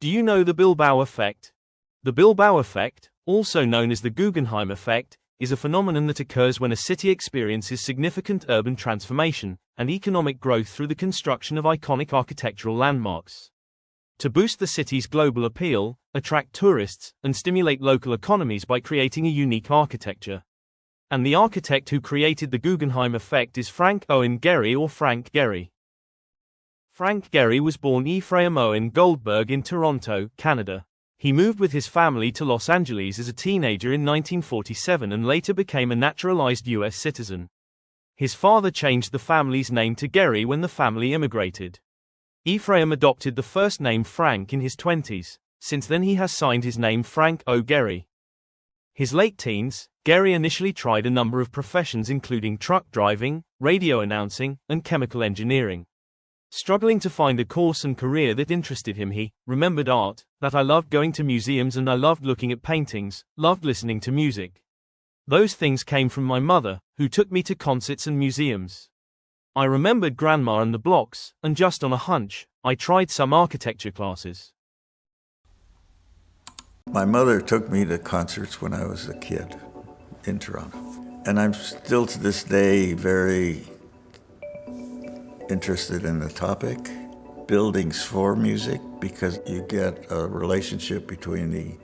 Do you know the Bilbao effect? The Bilbao effect, also known as the Guggenheim effect, is a phenomenon that occurs when a city experiences significant urban transformation and economic growth through the construction of iconic architectural landmarks. To boost the city's global appeal, attract tourists, and stimulate local economies by creating a unique architecture. And the architect who created the Guggenheim effect is Frank Owen Gehry, or Frank Gehry. Frank Gehry was born Ephraim Owen Goldberg in Toronto, Canada. He moved with his family to Los Angeles as a teenager in 1947 and later became a naturalized U.S. citizen. His father changed the family's name to Gehry when the family immigrated. Ephraim adopted the first name Frank in his 20s. Since then he has signed his name Frank O. Gehry. His late teens, Gehry initially tried a number of professions including truck driving, radio announcing, and chemical engineering. Struggling to find a course and career that interested him, he remembered art, that I loved going to museums and I loved looking at paintings, loved listening to music. Those things came from my mother, who took me to concerts and museums. I remembered Grandma and the blocks, and just on a hunch, I tried some architecture classes. My mother took me to concerts when I was a kid in Toronto. And I'm still to this day very interested in the topic, buildings for music, because you get a relationship between the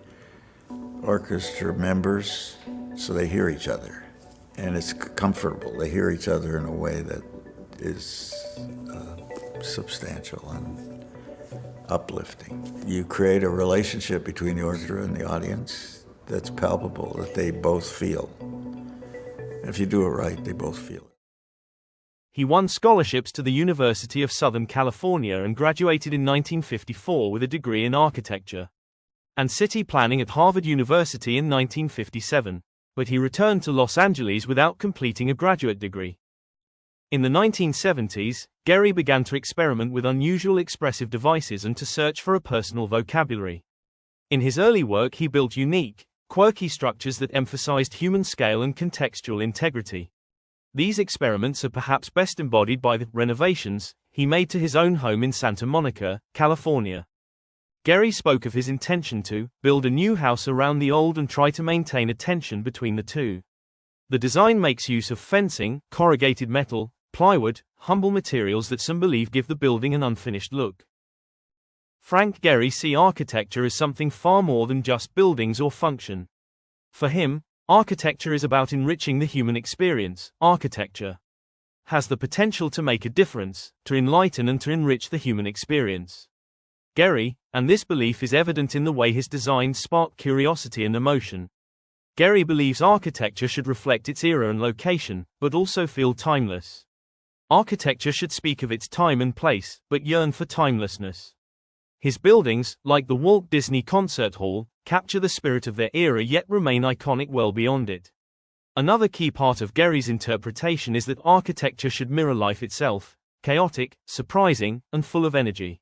orchestra members so they hear each other. And it's comfortable. They hear each other in a way that is substantial and uplifting. You create a relationship between the orchestra and the audience that's palpable, that they both feel. And if you do it right, they both feel it. He won scholarships to the University of Southern California and graduated in 1954 with a degree in architecture and city planning at Harvard University in 1957, but he returned to Los Angeles without completing a graduate degree. In the 1970s, Gehry began to experiment with unusual expressive devices and to search for a personal vocabulary. In his early work he built unique, quirky structures that emphasized human scale and contextual integrity. These experiments are perhaps best embodied by the renovations he made to his own home in Santa Monica, California. Gehry spoke of his intention to build a new house around the old and try to maintain a tension between the two. The design makes use of fencing, corrugated metal, plywood, humble materials that some believe give the building an unfinished look. Frank Gehry sees architecture as something far more than just buildings or function. For him, architecture is about enriching the human experience. Architecture has the potential to make a difference, to enlighten and to enrich the human experience. Gehry, and this belief is evident in the way his designs spark curiosity and emotion. Gehry believes architecture should reflect its era and location, but also feel timeless. Architecture should speak of its time and place, but yearn for timelessness. His buildings, like the Walt Disney Concert Hall, capture the spirit of their era yet remain iconic well beyond it. Another key part of Gehry's interpretation is that architecture should mirror life itself, chaotic, surprising, and full of energy.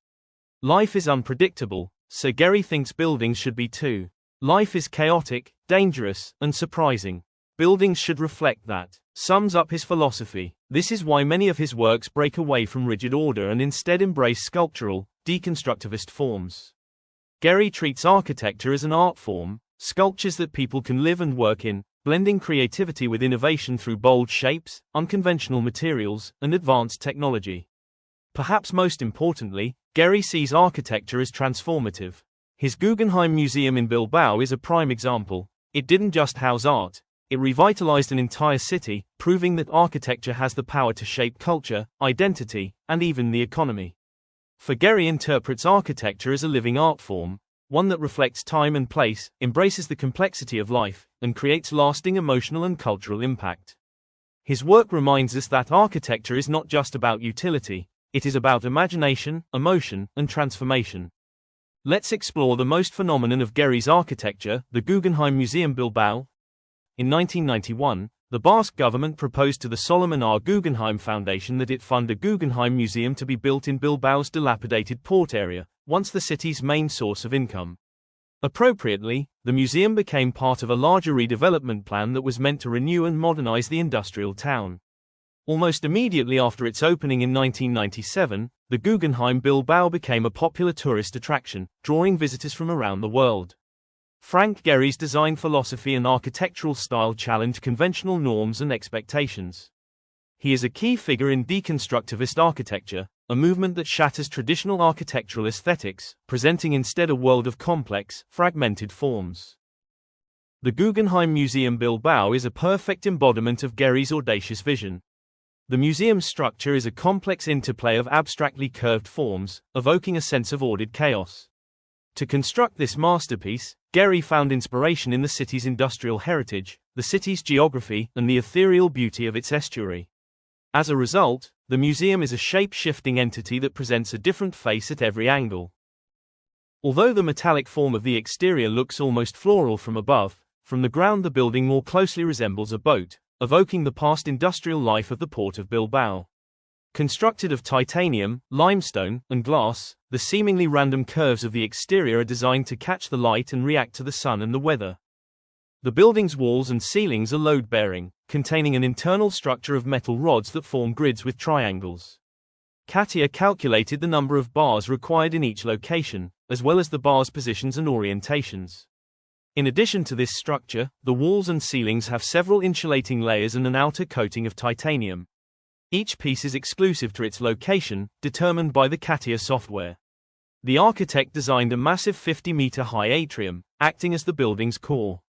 Life is unpredictable, so Gehry thinks buildings should be too. Life is chaotic, dangerous, and surprising. Buildings should reflect that. Sums up his philosophy. This is why many of his works break away from rigid order and instead embrace sculptural, deconstructivist forms. Gehry treats architecture as an art form, sculptures that people can live and work in, blending creativity with innovation through bold shapes, unconventional materials, and advanced technology. Perhaps most importantly, Gehry sees architecture as transformative. His Guggenheim Museum in Bilbao is a prime example. It didn't just house art, it revitalized an entire city, proving that architecture has the power to shape culture, identity, and even the economy. For Gehry interprets architecture as a living art form, one that reflects time and place, embraces the complexity of life, and creates lasting emotional and cultural impact. His work reminds us that architecture is not just about utility, it is about imagination, emotion, and transformation. Let's explore the most phenomenon of Gehry's architecture, the Guggenheim Museum Bilbao. In 1991, the Basque government proposed to the Solomon R. Guggenheim Foundation that it fund a Guggenheim Museum to be built in Bilbao's dilapidated port area, once the city's main source of income. Appropriately, the museum became part of a larger redevelopment plan that was meant to renew and modernize the industrial town. Almost immediately after its opening in 1997, the Guggenheim Bilbao became a popular tourist attraction, drawing visitors from around the world. Frank Gehry's design philosophy and architectural style challenge conventional norms and expectations. He is a key figure in deconstructivist architecture, a movement that shatters traditional architectural aesthetics, presenting instead a world of complex, fragmented forms. The Guggenheim Museum Bilbao is a perfect embodiment of Gehry's audacious vision. The museum's structure is a complex interplay of abstractly curved forms, evoking a sense of ordered chaos. To construct this masterpiece, Gehry found inspiration in the city's industrial heritage, the city's geography, and the ethereal beauty of its estuary. As a result, the museum is a shape-shifting entity that presents a different face at every angle. Although the metallic form of the exterior looks almost floral from above, from the ground the building more closely resembles a boat, evoking the past industrial life of the port of Bilbao. Constructed of titanium, limestone, and glass, the seemingly random curves of the exterior are designed to catch the light and react to the sun and the weather. The building's walls and ceilings are load-bearing, containing an internal structure of metal rods that form grids with triangles. Katia calculated the number of bars required in each location, as well as the bars' positions and orientations. In addition to this structure, the walls and ceilings have several insulating layers and an outer coating of titanium. Each piece is exclusive to its location, determined by the Katia software. The architect designed a massive 50-meter-high atrium, acting as the building's core.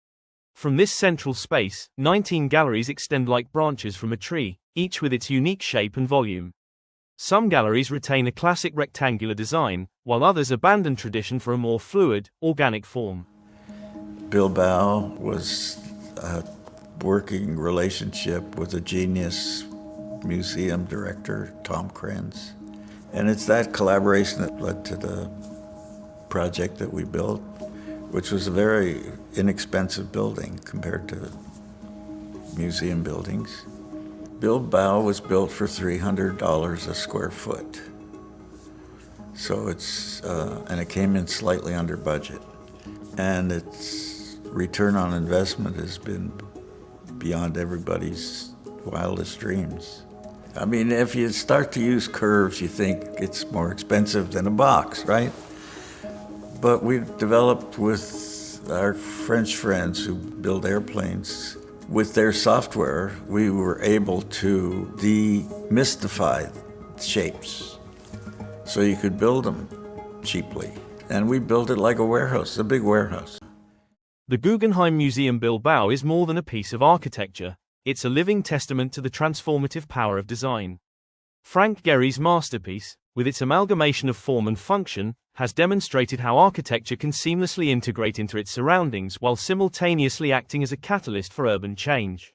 From this central space, 19 galleries extend like branches from a tree, each with its unique shape and volume. Some galleries retain a classic rectangular design, while others abandon tradition for a more fluid, organic form. Bilbao was a working relationship with a genius museum director, Tom Krenz. And it's that collaboration that led to the project that we built, which was a very inexpensive building compared to museum buildings. Bilbao was built for $300 a square foot. So and it came in slightly under budget. And its return on investment has been beyond everybody's wildest dreams. I mean, if you start to use curves, you think it's more expensive than a box, right? But we developed with our French friends who build airplanes, with their software, we were able to demystify shapes so you could build them cheaply. And we built it like a warehouse, a big warehouse. The Guggenheim Museum Bilbao is more than a piece of architecture. It's a living testament to the transformative power of design. Frank Gehry's masterpiece, with its amalgamation of form and function, has demonstrated how architecture can seamlessly integrate into its surroundings while simultaneously acting as a catalyst for urban change.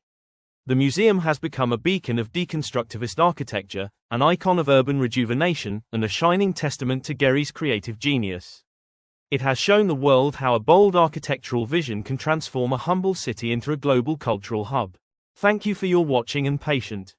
The museum has become a beacon of deconstructivist architecture, an icon of urban rejuvenation, and a shining testament to Gehry's creative genius. It has shown the world how a bold architectural vision can transform a humble city into a global cultural hub. Thank you for your watching and patience.